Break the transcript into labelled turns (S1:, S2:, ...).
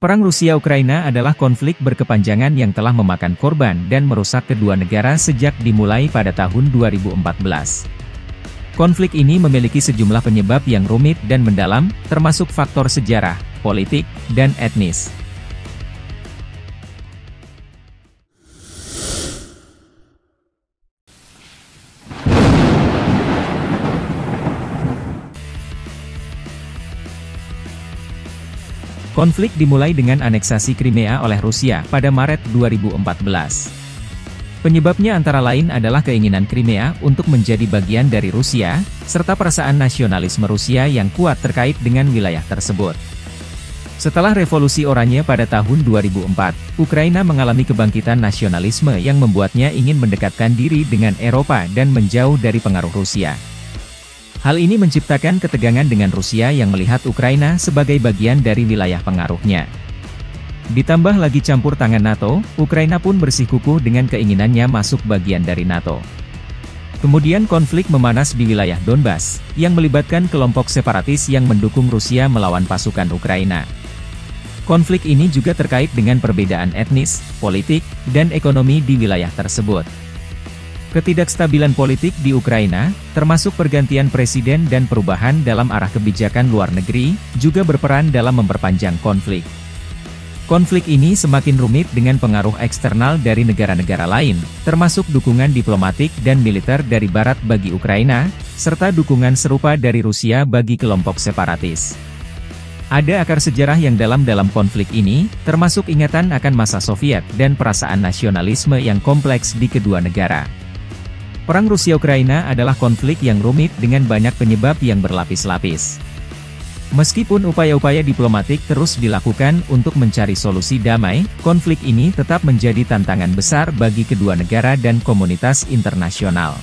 S1: Perang Rusia-Ukraina adalah konflik berkepanjangan yang telah memakan korban dan merusak kedua negara sejak dimulai pada tahun 2014. Konflik ini memiliki sejumlah penyebab yang rumit dan mendalam, termasuk faktor sejarah, politik, dan etnis. Konflik dimulai dengan aneksasi Crimea oleh Rusia pada Maret 2014. Penyebabnya antara lain adalah keinginan Crimea untuk menjadi bagian dari Rusia, serta perasaan nasionalisme Rusia yang kuat terkait dengan wilayah tersebut. Setelah Revolusi Oranye pada tahun 2004, Ukraina mengalami kebangkitan nasionalisme yang membuatnya ingin mendekatkan diri dengan Eropa dan menjauh dari pengaruh Rusia. Hal ini menciptakan ketegangan dengan Rusia yang melihat Ukraina sebagai bagian dari wilayah pengaruhnya. Ditambah lagi campur tangan NATO, Ukraina pun bersikukuh dengan keinginannya masuk bagian dari NATO. Kemudian konflik memanas di wilayah Donbas, yang melibatkan kelompok separatis yang mendukung Rusia melawan pasukan Ukraina. Konflik ini juga terkait dengan perbedaan etnis, politik, dan ekonomi di wilayah tersebut. Ketidakstabilan politik di Ukraina, termasuk pergantian presiden dan perubahan dalam arah kebijakan luar negeri, juga berperan dalam memperpanjang konflik. Konflik ini semakin rumit dengan pengaruh eksternal dari negara-negara lain, termasuk dukungan diplomatik dan militer dari Barat bagi Ukraina, serta dukungan serupa dari Rusia bagi kelompok separatis. Ada akar sejarah yang dalam konflik ini, termasuk ingatan akan masa Soviet dan perasaan nasionalisme yang kompleks di kedua negara. Perang Rusia-Ukraina adalah konflik yang rumit dengan banyak penyebab yang berlapis-lapis. Meskipun upaya-upaya diplomatik terus dilakukan untuk mencari solusi damai, konflik ini tetap menjadi tantangan besar bagi kedua negara dan komunitas internasional.